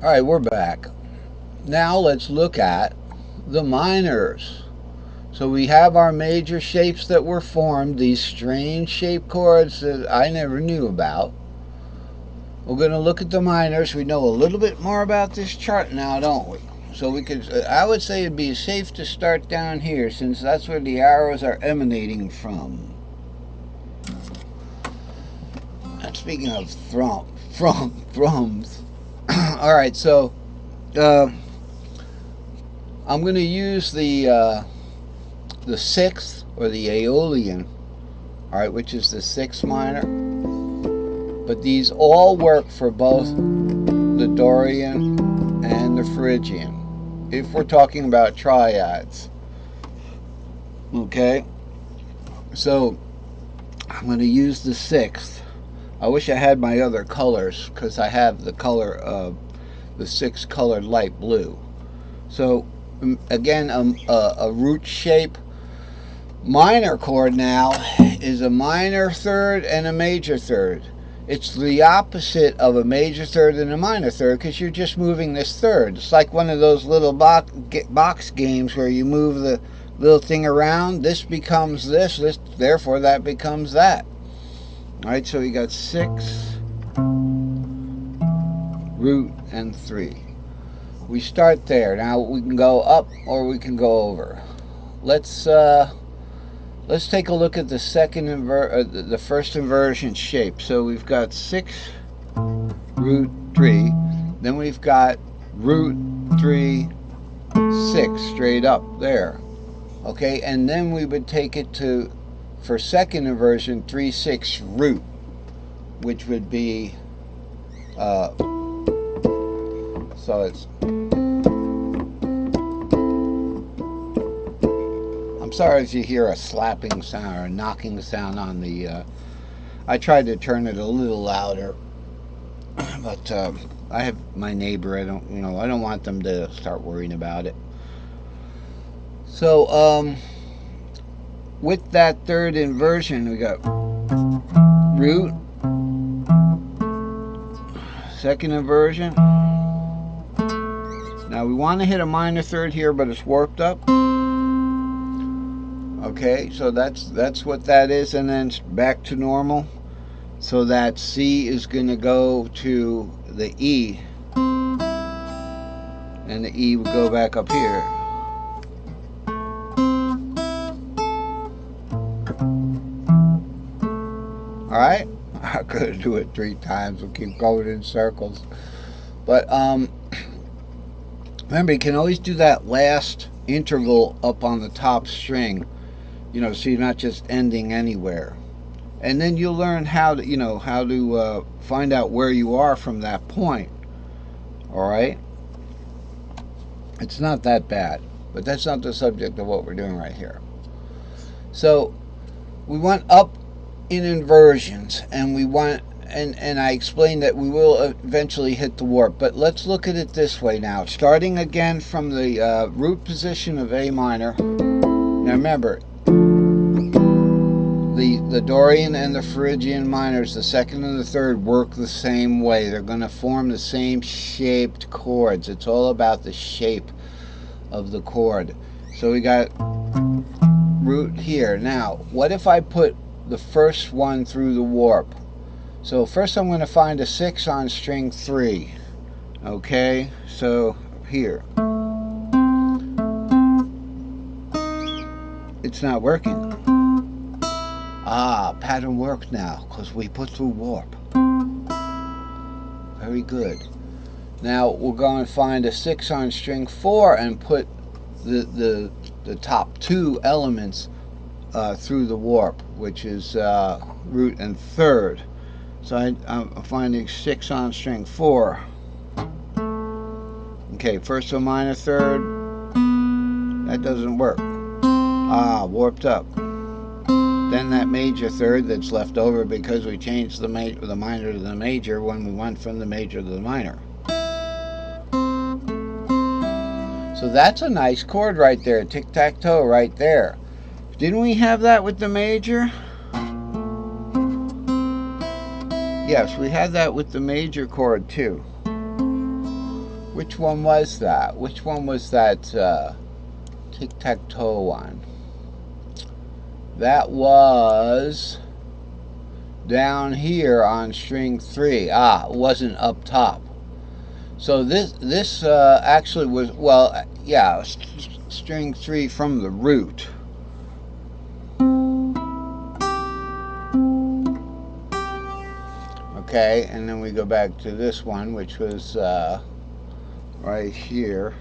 Alright, we're back. Now let's look at the minors. So we have our major shapes that were formed, these strange shape chords that I never knew about. We're going to look at the minors. We know a little bit more about this chart now, don't we? So we could, I would say it'd be safe to start down here since that's where the arrows are emanating from. And speaking of thrums. Alright, so I'm going to use the sixth, or the Aeolian, alright, which is the sixth minor. But these all work for both the Dorian and the Phrygian, if we're talking about triads. Okay, so I'm going to use the sixth. I wish I had my other colors, because I have the color of the sixth colored light blue. So again, a root shape minor chord now is a minor third and a major third. It's the opposite of a major third and a minor third, because you're just moving this third. It's like one of those little box games where you move the little thing around. This becomes this, therefore that becomes that. Alright, so we got 6, root, and 3. We start there. Now we can go up or we can go over. Let's take a look at the the first inversion shape. So we've got 6, root, 3. Then we've got root, 3, 6 straight up there. Okay, and then we would take it to, for second inversion, 3, 6 root, which would be so it's, I'm sorry if you hear a slapping sound or a knocking sound on the I tried to turn it a little louder, but I have my neighbor. I don't want them to start worrying about it. So with that third inversion, we got root, second inversion. Now we want to hit a minor third here, but it's warped up. Okay, so that's what that is, and then back to normal. So that C is going to go to the E, and the E would go back up here. Alright, I'm going to do it 3 times. We'll keep going in circles. But remember, you can always do that last interval up on the top string, so you're not just ending anywhere. And then you'll learn how to, find out where you are from that point. Alright? It's not that bad, but that's not the subject of what we're doing right here. So we went up in inversions, and we want, and I explained that we will eventually hit the warp, but let's look at it this way now. Starting again from the root position of A minor. Now remember, the Dorian and the Phrygian minors, the second and the third, work the same way. They're going to form the same shaped chords. It's all about the shape of the chord. So we got root here. Now, what if I put the first one through the warp? So first I'm going to find a 6 on string 3. Okay, so here. It's not working. Ah, pattern worked now, because we put through warp. Very good. Now we're going to find a 6 on string 4 and put the top 2 elements through the warp, which is root and third. So I'm finding 6 on string 4. Okay, first a minor third. That doesn't work. Ah, warped up. Then that major third that's left over because we changed the minor to the major when we went from the major to the minor. So that's a nice chord right there, tic-tac-toe right there. Didn't we have that with the major? Yes, we had that with the major chord too. Which one was that? Which one was that tic-tac-toe one? That was down here on string 3. It wasn't up top. So this actually was, well, yeah, string 3 from the root. Okay, and then we go back to this one, which was right here.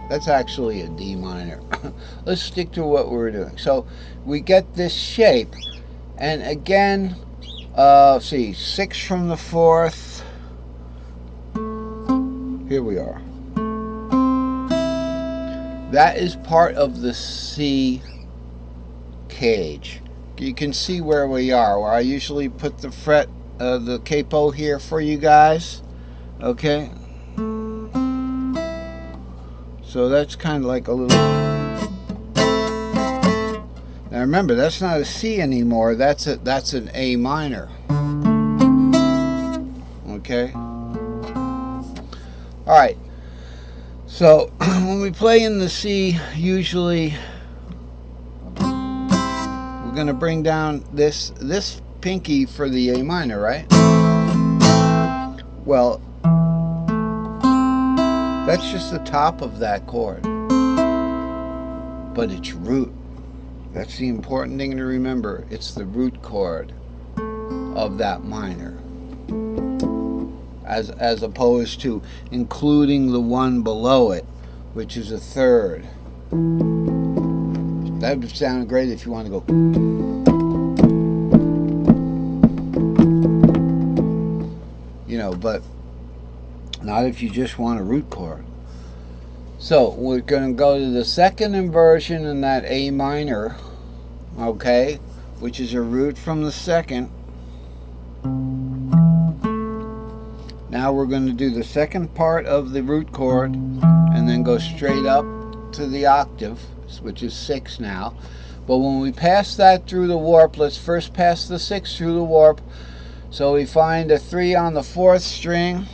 That's actually a D minor. Let's stick to what we're doing. So we get this shape, and again, see, 6 from the 4th. Here we are. That is part of the C cage. You can see where we are, where I usually put the fret, the capo here for you guys. Okay. So that's kind of like a little... Now remember, that's not a C anymore. That's an A minor. Okay. All right. So when we play in the C, usually we're going to bring down this pinky for the A minor, right? Well, that's just the top of that chord, but it's root. That's the important thing to remember. It's the root chord of that minor, as opposed to including the one below it, which is a third. That would sound great if you want to go. You know, but not if you just want a root chord. So we're going to go to the second inversion in that A minor, okay, which is a root from the second. Now we're going to do the second part of the root chord and then go straight up to the octave, which is 6 now. But when we pass that through the warp, let's first pass the 6 through the warp. So we find a 3 on the 4th string,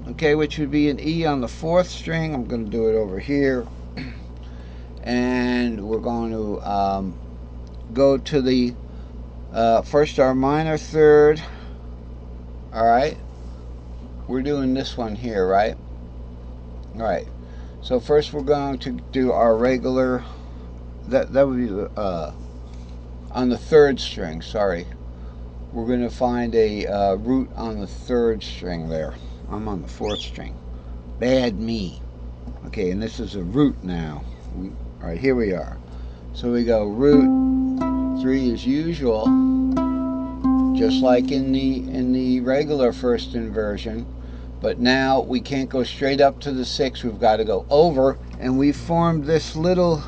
okay, which would be an E on the 4th string. I'm going to do it over here. And we're going to go to the first our minor third. Alright. We're doing this one here, right? Alright. So first we're going to do our regular, that would be the, on the 3rd string, sorry. We're going to find a root on the 3rd string there. I'm on the 4th string. Bad me. Okay, and this is a root now. All right, here we are. So we go root 3 as usual, just like in the regular first inversion. But now we can't go straight up to the 6. We've got to go over, and we formed this little.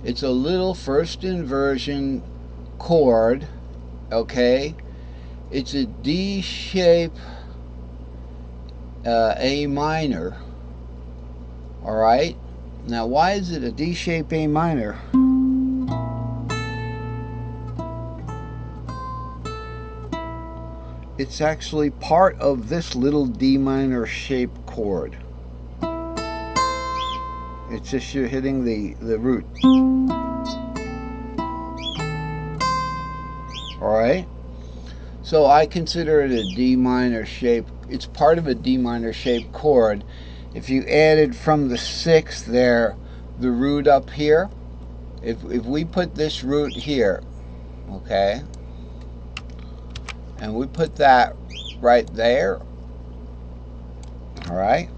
It's a little first inversion chord, okay? It's a D shape A minor, all right? Now, why is it a D shape A minor? It's actually part of this little D minor shaped chord. It's just you're hitting the root. Alright? So I consider it a D minor shape. It's part of a D minor shaped chord. If you added from the 6th there, the root up here, if we put this root here, okay, and we put that right there, alright,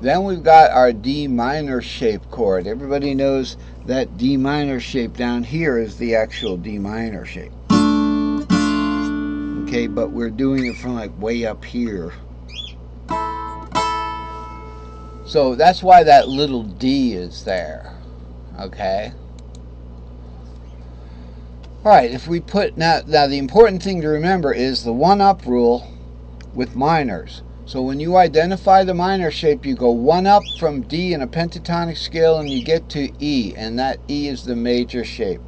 then we've got our D minor shape chord. Everybody knows that D minor shape down here is the actual D minor shape. Okay, but we're doing it from like way up here. So that's why that little D is there. Okay. Alright, if we put, now the important thing to remember is the 1-up rule with minors. So when you identify the minor shape, you go 1 up from D in a pentatonic scale and you get to E, and that E is the major shape.